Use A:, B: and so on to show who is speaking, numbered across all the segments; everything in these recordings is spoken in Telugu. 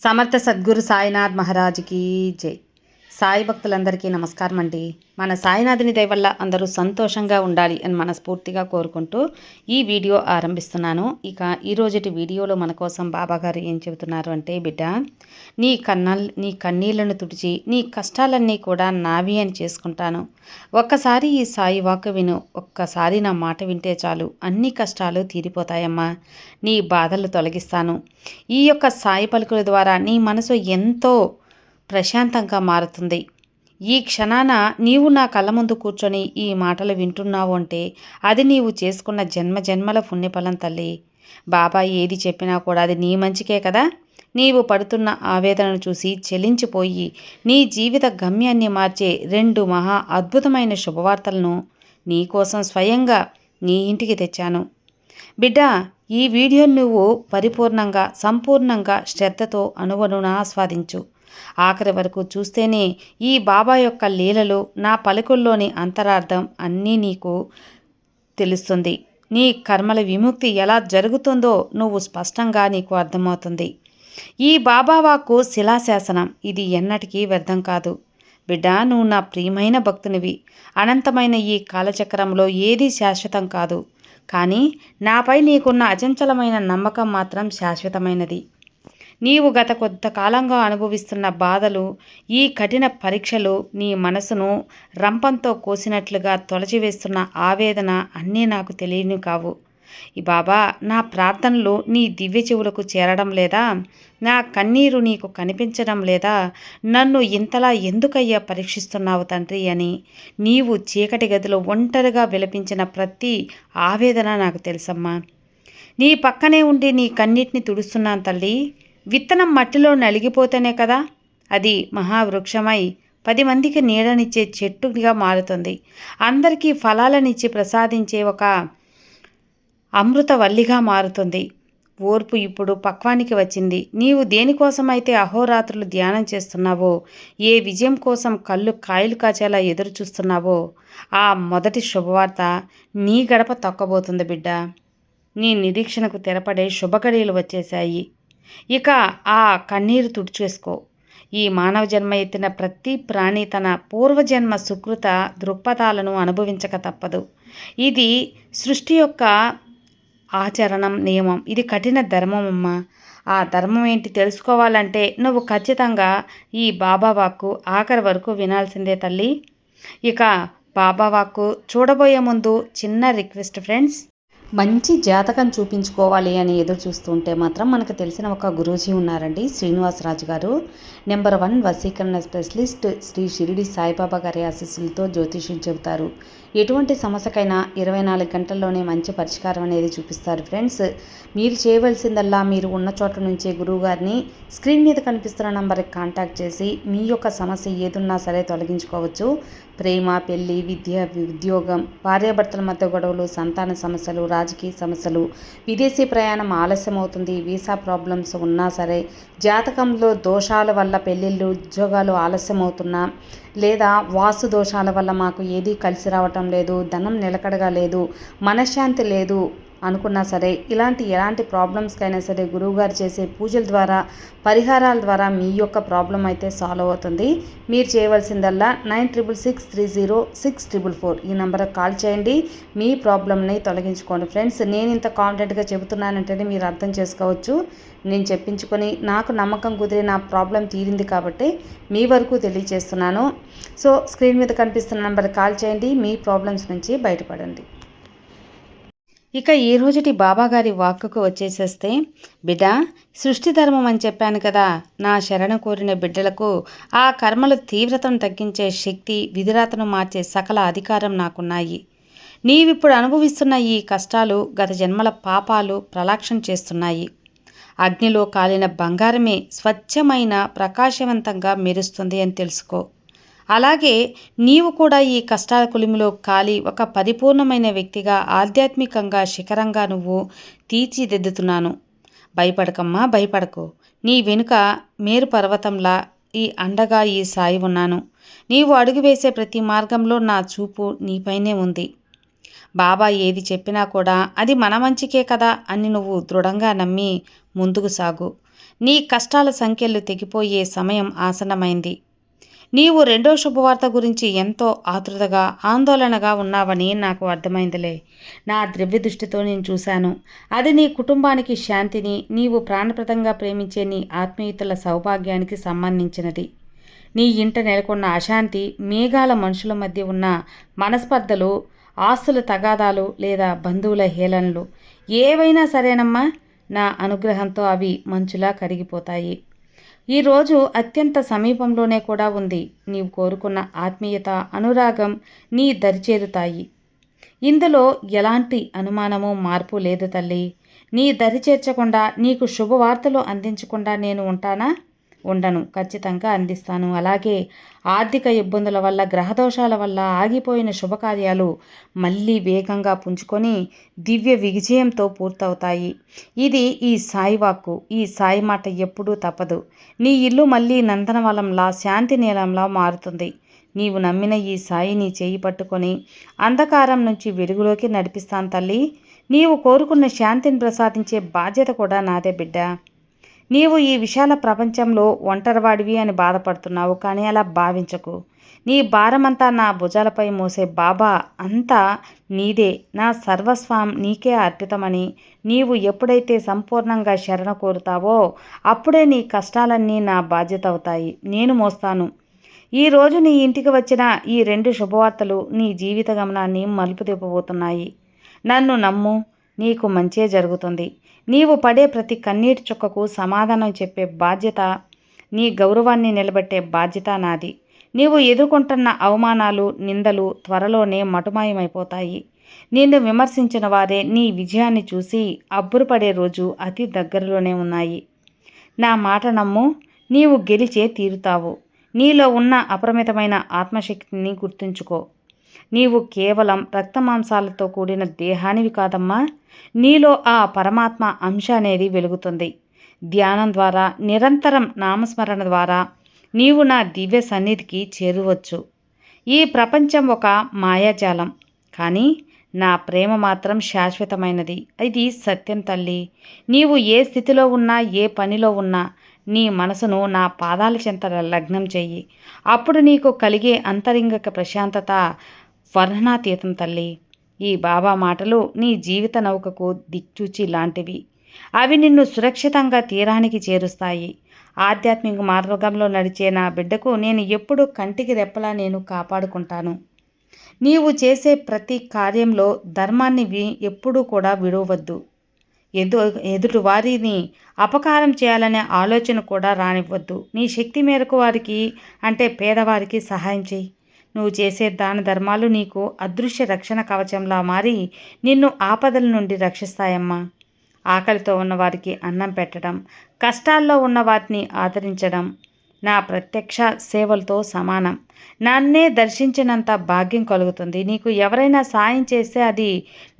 A: సమర్థ సద్గురు సాయినాథ్ మహారాజ్కి జై. సాయి భక్తులందరికీ నమస్కారం అండి. మన సాయినాథుని దయ వల్ల అందరూ సంతోషంగా ఉండాలి అని మనస్ఫూర్తిగా కోరుకుంటూ ఈ వీడియో ఆరంభిస్తున్నాను. ఇక ఈరోజుటి వీడియోలో మన కోసం బాబాగారు ఏం చెబుతున్నారు అంటే, బిడ్డ, నీ కన్నీళ్లను తుడిచి నీ కష్టాలన్నీ కూడా నావి అని చేసుకుంటాను. ఒక్కసారి ఈ సాయి వాక్ విను, ఒక్కసారి నా మాట వింటే చాలు, అన్ని కష్టాలు తీరిపోతాయమ్మా, నీ బాధలు తొలగిస్తాను. ఈ యొక్క సాయి పలుకుల ద్వారా నీ మనసు ఎంతో ప్రశాంతంగా మారుతుంది. ఈ క్షణాన నీవు నా కళ్ళ ముందు కూర్చొని ఈ మాటలు వింటున్నావు అంటే అది నీవు చేసుకున్న జన్మల పుణ్యఫలం తల్లి. బాబా ఏది చెప్పినా కూడా అది నీ మంచికే కదా. నీవు పడుతున్న ఆవేదనను చూసి చెలించిపోయి నీ జీవిత గమ్యాన్ని మార్చే 2 మహా అద్భుతమైన శుభవార్తలను నీకోసం స్వయంగా నీ ఇంటికి తెచ్చాను. బిడ్డ, ఈ వీడియోను నువ్వు పరిపూర్ణంగా, సంపూర్ణంగా, శ్రద్ధతో అణువణువున ఆస్వాదించు. ఆఖరి వరకు చూస్తేనే ఈ బాబా యొక్క లీలలు, నా పలుకుల్లోని అంతరార్థం అన్నీ నీకు తెలుస్తుంది. నీ కర్మల విముక్తి ఎలా జరుగుతుందో నువ్వు స్పష్టంగా నీకు అర్థమవుతుంది. ఈ బాబా వాక్కు శిలాశాసనం, ఇది ఎన్నటికీ వ్యర్థం కాదు. బిడ్డ, నువ్వు నా ప్రియమైన భక్తునివి. అనంతమైన ఈ కాలచక్రంలో ఏదీ శాశ్వతం కాదు. కానీ నాపై నీకున్న అచంచలమైన నమ్మకం మాత్రం శాశ్వతమైనది. నీవు గత కొంతకాలంగా అనుభవిస్తున్న బాధలు, ఈ కఠిన పరీక్షలు, నీ మనసును రంపంతో కోసినట్లుగా తొలచివేస్తున్న ఆవేదన అన్నీ నాకు తెలియని కావు. ఈ బాబా, నా ప్రార్థనలు నీ దివ్య చెవులకు చేరడం లేదా? నా కన్నీరు నీకు కనిపించడం లేదా? నన్ను ఇంతలా ఎందుకయ్యా పరీక్షిస్తున్నావు తండ్రి అని నీవు చీకటి గదిలో ఒంటరిగా విలపించిన ప్రతి ఆవేదన నాకు తెలుసమ్మా. నీ పక్కనే ఉండి నీ కన్నీటిని తుడుస్తున్నాను తల్లి. విత్తనం మట్టిలో నలిగిపోతేనే కదా అది మహావృక్షమై 10 మందికి నీడనిచ్చే చెట్టుగా మారుతుంది. అందరికీ ఫలాలనిచ్చి ప్రసాదించే ఒక అమృతవల్లిగా మారుతుంది. ఓర్పు ఇప్పుడు పక్వానికి వచ్చింది. నీవు దేనికోసమైతే అహోరాత్రులు ధ్యానం చేస్తున్నావో, ఏ విజయం కోసం కాయలు కాచేలా ఎదురు చూస్తున్నావో, ఆ మొదటి శుభవార్త నీ గడప తొక్కబోతుంది బిడ్డ. నీ నిరీక్షణకు తెరపడే శుభగడియలు వచ్చేశాయి. ఇక ఆ కన్నీరు తుడిచేసుకో. ఈ మానవ జన్మ ఎత్తిన ప్రతి ప్రాణి తన పూర్వజన్మ సుకృత దృక్పథాలను అనుభవించక తప్పదు. ఇది సృష్టి యొక్క ఆచరణం, నియమం. ఇది కఠిన ధర్మం అమ్మా. ఆ ధర్మం ఏంటి తెలుసుకోవాలంటే నువ్వు ఖచ్చితంగా ఈ బాబా వాక్కు ఆఖరి వరకు వినాల్సిందే తల్లి. ఇక బాబా వాక్కు చూడబోయే ముందు చిన్న రిక్వెస్ట్ ఫ్రెండ్స్. మంచి జాతకం చూపించుకోవాలి అని ఎదురు చూస్తుంటే మాత్రం మనకు తెలిసిన ఒక గురూజీ ఉన్నారండి, శ్రీనివాసరాజు గారు. నెంబర్ 1 వశీకరణ స్పెషలిస్ట్. శ్రీ షిరిడి సాయిబాబా గారి ఆశీస్సులతో జ్యోతిష్యం చెబుతారు. ఎటువంటి సమస్యకైనా 24 గంటల్లోనే మంచి పరిష్కారం అనేది చూపిస్తారు ఫ్రెండ్స్. మీరు చేయవలసిందల్లా మీరు ఉన్న చోట నుంచే గురువు గారిని స్క్రీన్ మీద కనిపిస్తున్న నంబర్కి కాంటాక్ట్ చేసి మీ యొక్క సమస్య ఏదున్నా సరే తొలగించుకోవచ్చు. ప్రేమ, పెళ్లి, విద్య, ఉద్యోగం, భార్యాభర్తల మధ్య గొడవలు, సంతాన సమస్యలు, రాజకీయ సమస్యలు, విదేశీ ప్రయాణం ఆలస్యం అవుతుంది, వీసా ప్రాబ్లమ్స్ ఉన్నా సరే, జాతకంలో దోషాల వల్ల పెళ్ళిళ్ళు, ఉద్యోగాలు ఆలస్యం అవుతున్నా, లేదా వాస్తు దోషాల వల్ల మాకు ఏదీ కలిసి రావటం లేదు, ధనం నిలకడగా లేదు, మనశ్శాంతి లేదు అనుకున్నా సరే, ఎలాంటి ప్రాబ్లమ్స్కైనా సరే గురువుగారు చేసే పూజల ద్వారా, పరిహారాల ద్వారా మీ యొక్క ప్రాబ్లం అయితే సాల్వ్ అవుతుంది. మీరు చేయవలసిందల్లా 96630644 ఈ నెంబర్కి కాల్ చేయండి. మీ ప్రాబ్లమ్ని తొలగించుకోండి ఫ్రెండ్స్. నేను ఇంత కాన్ఫిడెంట్గా చెబుతున్నానంటే మీరు అర్థం చేసుకోవచ్చు. నేను చెప్పించుకొని నాకు నమ్మకం కుదిరి నా ప్రాబ్లం తీరింది కాబట్టి మీ వరకు తెలియజేస్తున్నాను. సో స్క్రీన్ మీద కనిపిస్తున్న నెంబర్కి కాల్ చేయండి. మీ ప్రాబ్లమ్స్ నుంచి బయటపడండి. ఇక ఈ రోజుటి బాబాగారి వాక్కుకు వచ్చేసేస్తే, బిడ్డ, సృష్టి ధర్మం అని చెప్పాను కదా. నా శరణు కోరిన బిడ్డలకు ఆ కర్మల తీవ్రతను తగ్గించే శక్తి, విధిరాతను మార్చే సకల అధికారం నాకున్నాయి. నీవిప్పుడు అనుభవిస్తున్న ఈ కష్టాలు గత జన్మల పాపాలు ప్రలాక్షం చేస్తున్నాయి. అగ్నిలో కాలిన బంగారమే స్వచ్ఛమైన ప్రకాశవంతంగా మెరుస్తుంది అని తెలుసుకో. అలాగే నీవు కూడా ఈ కష్టాల కులిమిలో కాలి ఒక పరిపూర్ణమైన వ్యక్తిగా, ఆధ్యాత్మికంగా శిఖరంగా నువ్వు తీర్చిదిద్దుతున్నాను. భయపడకమ్మా, భయపడకు. నీ వెనుక మేరు పర్వతంలా ఈ అండగా ఈ సాయి ఉన్నాను. నీవు అడుగు వేసే ప్రతి మార్గంలో నా చూపు నీపైనే ఉంది. బాబా ఏది చెప్పినా కూడా అది మన మంచికే కదా అని నువ్వు దృఢంగా నమ్మి ముందుకు సాగు. నీ కష్టాల సంఖ్యలు తెగిపోయే సమయం ఆసన్నమైంది. నీవు రెండో శుభవార్త గురించి ఎంతో ఆతృతగా ఆందోళనగా ఉన్నావని నాకు అర్థమైందిలే. నా ద్రవ్య దృష్టితో నేను చూశాను. అది నీ కుటుంబానికి శాంతిని, నీవు ప్రాణప్రదంగా ప్రేమించే నీ ఆత్మీయతల సౌభాగ్యానికి సంబంధించినది. నీ ఇంట నెలకొన్న అశాంతి, మేఘాల మనుషుల మధ్య ఉన్న మనస్పర్ధలు, ఆస్తుల తగాదాలు లేదా బంధువుల హేళనలు ఏవైనా సరేనమ్మా, నా అనుగ్రహంతో అవి మంచులా కరిగిపోతాయి. ఈరోజు అత్యంత సమీపంలోనే కూడా ఉంది. నీవు కోరుకున్న ఆత్మీయత, అనురాగం నీ దరిచేరుతాయి. ఇందులో ఎలాంటి అనుమానము, మార్పు లేదు తల్లి. నీ దరి చేర్చకుండా, నీకు శుభవార్తలు అందించకుండా నేను ఉంటానా? ఉండను. ఖచ్చితంగా అందిస్తాను. అలాగే ఆర్థిక ఇబ్బందుల వల్ల, గ్రహదోషాల వల్ల ఆగిపోయిన శుభకార్యాలు మళ్ళీ వేగంగా పుంజుకొని దివ్య విజయంతో పూర్తవుతాయి. ఇది ఈ సాయి వాక్కు. ఈ సాయి మాట ఎప్పుడూ తప్పదు. నీ ఇల్లు మళ్ళీ నందనవనంలా, శాంతి నీలంలా మారుతుంది. నీవు నమ్మిన ఈ సాయి నీ చేయి పట్టుకొని అంధకారం నుంచి వెలుగులోకి నడిపిస్తాను తల్లి. నీవు కోరుకున్న శాంతిని ప్రసాదించే బాధ్యత కూడా నాదే బిడ్డ. నీవు ఈ విశాల ప్రపంచంలో ఒంటరివాడివి అని బాధపడుతున్నావు, కానీ అలా భావించకు. నీ భారమంతా నా భుజాలపై మోసే బాబా అంతా నీదే. నా సర్వస్వం నీకే అర్పితమని నీవు ఎప్పుడైతే సంపూర్ణంగా శరణ కోరుతావో అప్పుడే నీ కష్టాలన్నీ నా బాధ్యత అవుతాయి. నేను మోస్తాను. ఈరోజు నీ ఇంటికి వచ్చిన ఈ 2 శుభవార్తలు నీ జీవిత గమనాన్ని మలుపు తిప్పబోతున్నాయి. నన్ను నమ్ము, నీకు మంచే జరుగుతుంది. నీవు పడే ప్రతి కన్నీటి చుక్కకు సమాధానం చెప్పే బాధ్యత, నీ గౌరవాన్ని నిలబెట్టే బాధ్యత నాది. నీవు ఎదుర్కొంటున్న అవమానాలు, నిందలు త్వరలోనే మటుమాయమైపోతాయి. నిన్ను విమర్శించిన వారే నీ విజయాన్ని చూసి అబ్బురపడే రోజు అతి దగ్గరలోనే ఉన్నాయి. నా మాట నమ్ము, నీవు గెలిచే తీరుతావు. నీలో ఉన్న అపరిమితమైన ఆత్మశక్తిని గుర్తుంచుకో. నీవు కేవలం రక్తమాంసాలతో కూడిన దేహానివి కాదమ్మా. నీలో ఆ పరమాత్మ అంశ అనేది వెలుగుతుంది. ధ్యానం ద్వారా, నిరంతరం నామస్మరణ ద్వారా నీవు నా దివ్య సన్నిధికి చేరువచ్చు. ఈ ప్రపంచం ఒక మాయాజాలం, కానీ నా ప్రేమ మాత్రం శాశ్వతమైనది. ఇది సత్యం తల్లి. నీవు ఏ స్థితిలో ఉన్నా, ఏ పనిలో ఉన్నా నీ మనసును నా పాదాల చెంత లగ్నం చెయ్యి. అప్పుడు నీకు కలిగే అంతరింగిక ప్రశాంతత వర్ణనాతీతం తల్లి. ఈ బాబా మాటలు నీ జీవిత నౌకకు దిక్చూచి లాంటివి. అవి నిన్ను సురక్షితంగా తీరానికి చేరుస్తాయి. ఆధ్యాత్మిక మార్గంలో నడిచే నా బిడ్డకు నేను ఎప్పుడూ కంటికి రెప్పలా నేను కాపాడుకుంటాను. నీవు చేసే ప్రతి కార్యంలో ధర్మాన్ని ఎప్పుడూ కూడా విడవద్దు. ఎదుటి వారిని అపకారం చేయాలనే ఆలోచన కూడా రానివ్వద్దు. నీ శక్తి మేరకు వారికి, అంటే పేదవారికి సహాయం చేయి. నువ్వు చేసే దాన ధర్మాలు నీకు అదృశ్య రక్షణ కవచంలా మారి నిన్ను ఆపదల నుండి రక్షిస్తాయమ్మా. ఆకలితో ఉన్నవారికి అన్నం పెట్టడం, కష్టాల్లో ఉన్న వారిని ఆదరించడం నా ప్రత్యక్ష సేవలతో సమానం. నన్నే దర్శించినంత భాగ్యం కలుగుతుంది. నీకు ఎవరైనా సాయం చేస్తే అది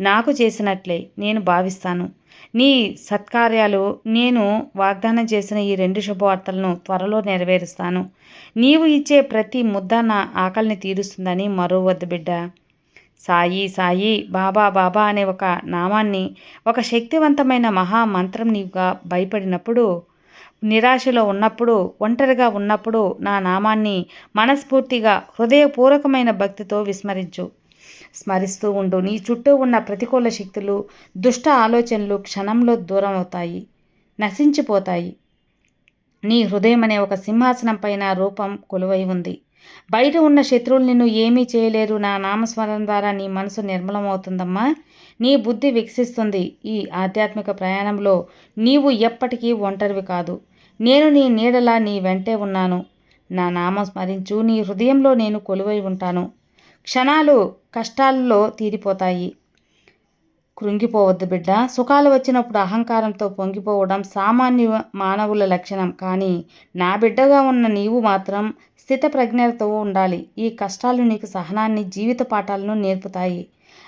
A: నాకు చేసినట్లే నేను భావిస్తాను. నీ సత్కార్యాలు, నేను వాగ్దానం చేసిన ఈ 2 శుభవార్తలను త్వరలో నెరవేరుస్తాను. నీవు ఇచ్చే ప్రతి ముద్ద నా ఆకలిని తీరుస్తుందని మరోవద్దు బిడ్డ. సాయి సాయి, బాబా బాబా అనే ఒక నామాన్ని, ఒక శక్తివంతమైన మహామంత్రం నీవుగా భయపడినప్పుడు, నిరాశలో ఉన్నప్పుడు, ఒంటరిగా ఉన్నప్పుడు నా నామాన్ని మనస్ఫూర్తిగా హృదయపూర్వకమైన భక్తితో స్మరిస్తూ ఉండు. నీ చుట్టూ ఉన్న ప్రతికూల శక్తులు, దుష్ట ఆలోచనలు క్షణంలో దూరం అవుతాయి, నశించిపోతాయి. నీ హృదయం అనే ఒక సింహాసనం పైన రూపం కొలువై ఉంది. బయట ఉన్న శత్రువులు నిన్ను ఏమీ చేయలేరు. నా నామస్మరణ ద్వారా నీ మనసు నిర్మలమవుతుందమ్మా. నీ బుద్ధి వికసిస్తుంది. ఈ ఆధ్యాత్మిక ప్రయాణంలో నీవు ఎప్పటికీ ఒంటరివి కాదు. నేను నీ నీడలా నీ వెంటే ఉన్నాను. నా నామం స్మరించు. నీ హృదయంలో నేను కొలువై ఉంటాను. క్షణాలు కష్టాల్లో తీరిపోతాయి. కృంగిపోవద్దు బిడ్డ. సుఖాలు వచ్చినప్పుడు అహంకారంతో పొంగిపోవడం సామాన్య మానవుల లక్షణం. కానీ నా బిడ్డగా ఉన్న నీవు మాత్రం స్థితప్రజ్ఞలతో ఉండాలి. ఈ కష్టాలు నీకు సహనాన్ని, జీవిత పాఠాలను నేర్పుతాయి.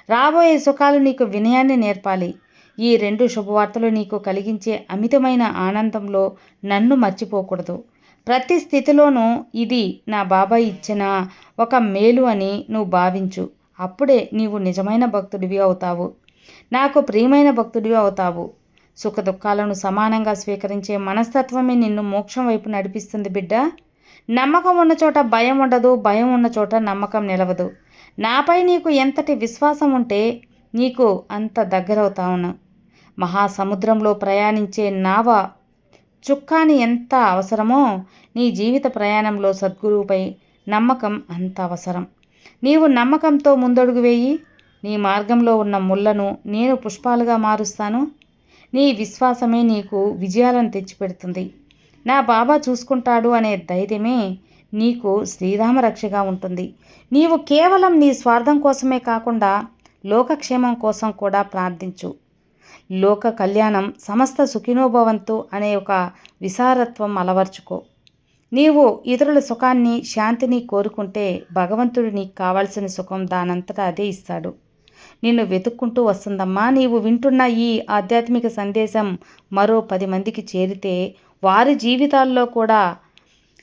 A: రాబోయే సుఖాలు నీకు వినయాన్ని నేర్పాలి. ఈ 2 శుభవార్తలు నీకు కలిగించే అమితమైన ఆనందంలో నన్ను మర్చిపోకూడదు. ప్రతి స్థితిలోనూ ఇది నా బాబా ఇచ్చిన ఒక మేలు అని నువ్వు భావించు. అప్పుడే నీవు నిజమైన భక్తుడివి అవుతావు. నాకు ప్రియమైన భక్తుడివి అవుతావు. సుఖదుఖాలను సమానంగా స్వీకరించే మనస్తత్వమే నిన్ను మోక్షం వైపు నడిపిస్తుంది బిడ్డ. నమ్మకం ఉన్న చోట భయం ఉండదు, భయం ఉన్న చోట నమ్మకం నిలవదు. నాపై నీకు ఎంతటి విశ్వాసం ఉంటే నీకు అంత దగ్గరవుతాను. మహాసముద్రంలో ప్రయాణించే నావ చుక్కాని ఎంత అవసరమో నీ జీవిత ప్రయాణంలో సద్గురువుపై నమ్మకం అంత అవసరం. నీవు నమ్మకంతో ముందడుగు వేయి. నీ మార్గంలో ఉన్న ముళ్ళను నేను పుష్పాలుగా మారుస్తాను. నీ విశ్వాసమే నీకు విజయాలను తెచ్చిపెడుతుంది. నా బాబా చూసుకుంటాడు అనే ధైర్యమే నీకు శ్రీరామరక్షగా ఉంటుంది. నీవు కేవలం నీ స్వార్థం కోసమే కాకుండా లోకక్షేమం కోసం కూడా ప్రార్థించు. లోక కళ్యాణం, సమస్త సుఖినోభవంతు అనే ఒక విశారత్వం అలవర్చుకో. నీవు ఇతరుల సుఖాన్ని, శాంతిని కోరుకుంటే భగవంతుడు నీకు కావాల్సిన సుఖం దానంతటా అదే ఇస్తాడు. నిన్ను వెతుక్కుంటూ వస్తుందమ్మా. నీవు వింటున్న ఈ ఆధ్యాత్మిక సందేశం మరో 10 మందికి చేరితే వారి జీవితాల్లో కూడా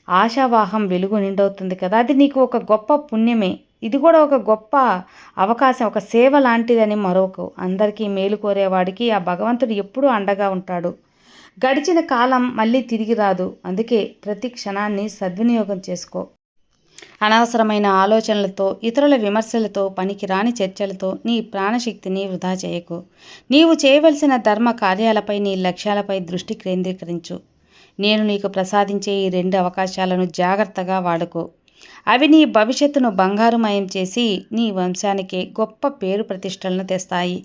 A: ఆశావాహం వెలుగు నిండవుతుంది కదా. అది నీకు ఒక గొప్ప పుణ్యమే. ఇది కూడా ఒక గొప్ప అవకాశం, ఒక సేవ లాంటిదని మరొక అందరికీ మేలు కోరేవాడికి ఆ భగవంతుడు ఎప్పుడూ అండగా ఉంటాడు. గడిచిన కాలం మళ్ళీ తిరిగి రాదు. అందుకే ప్రతి క్షణాన్ని సద్వినియోగం చేసుకో. అనవసరమైన ఆలోచనలతో, ఇతరుల విమర్శలతో, పనికిరాని చర్చలతో నీ ప్రాణశక్తిని వృధా చేయకు. నీవు చేయవలసిన ధర్మ కార్యాలపై, నీ లక్ష్యాలపై దృష్టి కేంద్రీకరించు. నేను నీకు ప్రసాదించే ఈ 2 అవకాశాలను జాగ్రత్తగా వాడుకో. అవి నీ భవిష్యత్తును బంగారుమయం చేసి నీ వంశానికే గొప్ప పేరు ప్రతిష్టలను తెస్తాయి.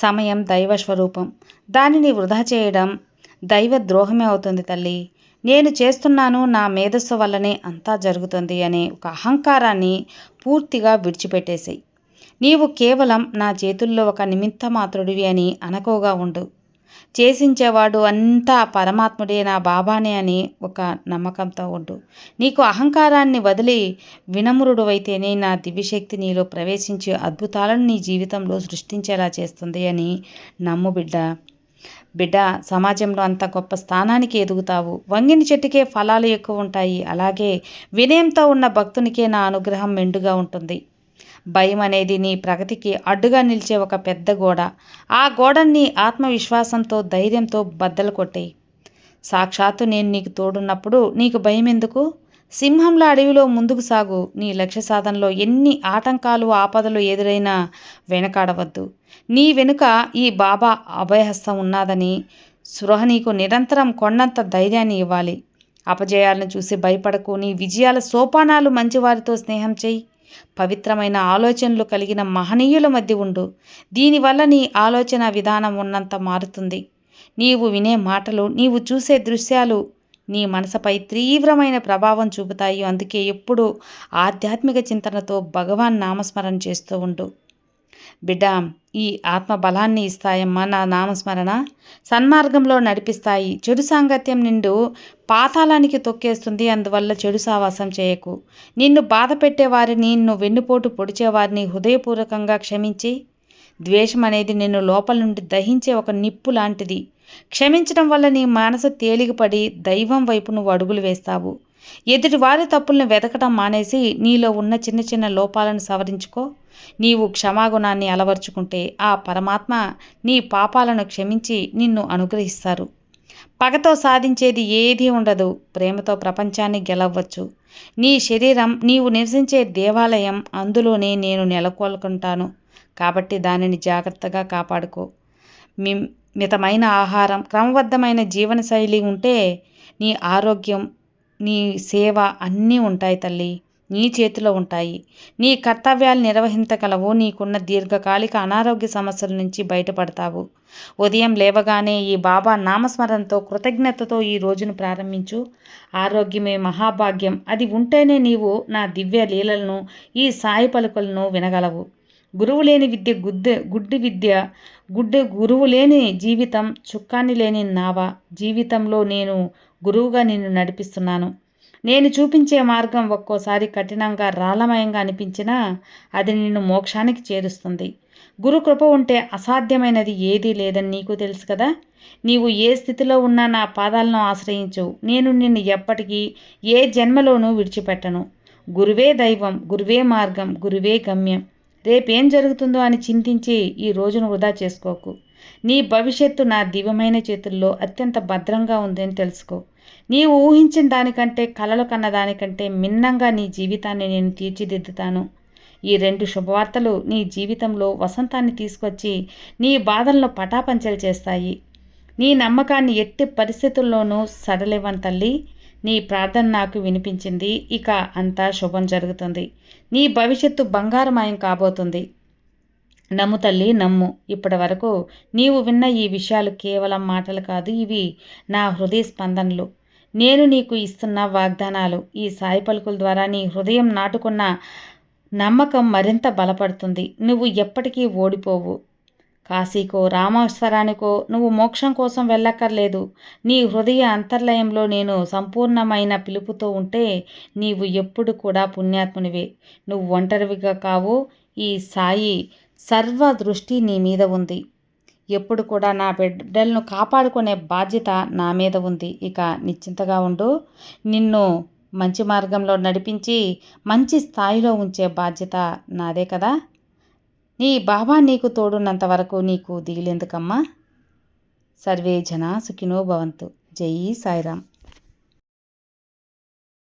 A: సమయం దైవ స్వరూపం. దానిని వృధా చేయడం దైవ ద్రోహమే అవుతుంది తల్లి. నేను చేస్తున్నాను, నా మేధస్సు వల్లనే అంతా జరుగుతుంది అనే ఒక అహంకారాన్ని పూర్తిగా విడిచిపెట్టేసేయి. నీవు కేవలం నా చేతుల్లో ఒక నిమిత్త మాత్రుడివి అని అనకోగా ఉండు. చేసించేవాడు అంతా పరమాత్ముడే, నా బాబానే అని ఒక నమ్మకంతో ఉండు. నీకు అహంకారాన్ని వదిలి వినమ్రుడు అయితేనే నా దివ్యశక్తి నీలో ప్రవేశించి అద్భుతాలను నీ జీవితంలో సృష్టించేలా చేస్తుంది అని నమ్ము బిడ్డ. బిడ్డ, సమాజంలో అంత గొప్ప స్థానానికి ఎదుగుతావు. వంగిన చెట్టుకే ఫలాలు ఎక్కువ ఉంటాయి. అలాగే వినయంతో ఉన్న భక్తునికే నా అనుగ్రహం మెండుగా ఉంటుంది. భయం అనేది నీ ప్రగతికి అడ్డుగా నిలిచే ఒక పెద్ద గోడ. ఆ గోడని ఆత్మవిశ్వాసంతో, ధైర్యంతో బద్దలు కొట్టేయి. సాక్షాత్తు నేను నీకు తోడున్నప్పుడు నీకు భయం ఎందుకు? సింహంలా అడవిలో ముందుకు సాగు. నీ లక్ష్య సాధనలో ఎన్ని ఆటంకాలు, ఆపదలు ఎదురైనా వెనకాడవద్దు. నీ వెనుక ఈ బాబా అభయహస్తం ఉన్నదని స్పృహ నీకు నిరంతరం కొండంత ధైర్యాన్ని ఇవ్వాలి. అపజయాలను చూసి భయపడకు. నీ విజయాల సోపానాలు మంచివారితో స్నేహం చేయి. పవిత్రమైన ఆలోచనలు కలిగిన మహనీయుల మధ్య ఉండు. దీనివల్ల నీ ఆలోచన విధానం ఉన్నంత మారుతుంది. నీవు వినే మాటలు, నీవు చూసే దృశ్యాలు నీ మనసుపై తీవ్రమైన ప్రభావం చూపుతాయి. అందుకే ఎప్పుడూ ఆధ్యాత్మిక చింతనతో భగవాన్ నామస్మరణ చేస్తూ ఉండు. బిడ్డ, ఈ ఆత్మ బలాన్ని ఇస్తాయమ్మా నా నామస్మరణ. సన్మార్గంలో నడిపిస్తాయి. చెడు సాంగత్యం నిండు పాతాళానికి తొక్కేస్తుంది. అందువల్ల చెడు సావాసం చేయకు. నిన్ను బాధ పెట్టేవారిని, నిన్ను వెన్నుపోటు పొడిచేవారిని హృదయపూర్వకంగా క్షమించి. ద్వేషం అనేది నిన్ను లోపల నుండి దహించే ఒక నిప్పు లాంటిది. క్షమించడం వల్ల నీ మనసు తేలికపడి దైవం వైపు నువ్వు అడుగులు వేస్తావు. ఎదుటివారి తప్పులను వెతకడం మానేసి నీలో ఉన్న చిన్న చిన్న లోపాలను సవరించుకో. నీవు క్షమాగుణాన్ని అలవర్చుకుంటే ఆ పరమాత్మ నీ పాపాలను క్షమించి నిన్ను అనుగ్రహిస్తారు. పగతో సాధించేది ఏదీ ఉండదు. ప్రేమతో ప్రపంచాన్ని గెలవచ్చు. నీ శరీరం నీవు నివసించే దేవాలయం, అందులోనే నేను నెలకొల్కుంటాను. కాబట్టి దానిని జాగ్రత్తగా కాపాడుకో. మితమైన ఆహారం, క్రమబద్ధమైన జీవనశైలి ఉంటే నీ ఆరోగ్యం, నీ సేవ అన్నీ ఉంటాయి తల్లి. నీ చేతిలో ఉంటాయి. నీ కర్తవ్యాలు నిర్వహించగలవు. నీకున్న దీర్ఘకాలిక అనారోగ్య సమస్యల నుంచి బయటపడతావు. ఉదయం లేవగానే ఈ బాబా నామస్మరణతో, కృతజ్ఞతతో ఈ రోజును ప్రారంభించు. ఆరోగ్యమే మహాభాగ్యం. అది ఉంటేనే నీవు నా దివ్య లీలలను, ఈ సాయి పలుకులను వినగలవు. గురువు లేని విద్య గుడ్డి విద్య, గురువు లేని జీవితం చుక్కాని లేని నావ. జీవితంలో నేను గురువుగా నిన్ను నడిపిస్తున్నాను. నేను చూపించే మార్గం ఒక్కోసారి కఠినంగా, రాళ్ళమయంగా అనిపించినా అది నిన్ను మోక్షానికి చేరుస్తుంది. గురు కృప ఉంటే అసాధ్యమైనది ఏదీ లేదని నీకు తెలుసు కదా. నీవు ఏ స్థితిలో ఉన్నా నా పాదాలను ఆశ్రయించు. నేను నిన్ను ఎప్పటికీ ఏ జన్మలోనూ విడిచిపెట్టను. గురువే దైవం, గురువే మార్గం, గురువే గమ్యం. రేపేం జరుగుతుందో అని చింతించి ఈ రోజును వృధా చేసుకోకు. నీ భవిష్యత్తు నా దివ్యమైన చేతుల్లో అత్యంత భద్రంగా ఉందని తెలుసుకో. నీవు ఊహించిన దానికంటే, కలలు కన్న దానికంటే మిన్నంగా నీ జీవితాన్ని నేను తీర్చిదిద్దుతాను. ఈ 2 శుభవార్తలు నీ జీవితంలో వసంతాన్ని తీసుకొచ్చి నీ బాధలను పటాపంచలు చేస్తాయి. నీ నమ్మకాన్ని ఎట్టి పరిస్థితుల్లోనూ సడలివ్వను తల్లి. నీ ప్రార్థన నాకు వినిపించింది. ఇక అంతా శుభం జరుగుతుంది. నీ భవిష్యత్తు బంగారుమయం కాబోతుంది. నమ్ము తల్లి, నమ్ము. ఇప్పటి వరకు నీవు విన్న ఈ విషయాలు కేవలం మాటలు కాదు, ఇవి నా హృదయ స్పందనలు. నేను నీకు ఇస్తున్న వాగ్దానాలు. ఈ సాయి పలుకుల ద్వారా నీ హృదయం నాటుకున్న నమ్మకం మరింత బలపడుతుంది. నువ్వు ఎప్పటికీ ఓడిపోవు. కాశీకో, రామేశ్వరానికో నువ్వు మోక్షం కోసం వెళ్ళక్కర్లేదు. నీ హృదయ అంతర్లయంలో నేను సంపూర్ణమైన పిలుపుతో ఉంటే నీవు ఎప్పుడు కూడా పుణ్యాత్మునివే. నువ్వు ఒంటరివిగా కావు. ఈ సాయి సర్వ దృష్టి నీ మీద ఉంది. ఎప్పుడు కూడా నా బిడ్డలను కాపాడుకునే బాధ్యత నా మీద ఉంది. ఇక నిశ్చింతగా ఉండు. నిన్ను మంచి మార్గంలో నడిపించి మంచి స్థాయిలో ఉంచే బాధ్యత నాదే కదా. నీ బాబా నీకు తోడున్నంత వరకు నీకు దిగులెందుకమ్మా. సర్వే జన సుఖినో భవంతు. జై సాయిరామ్.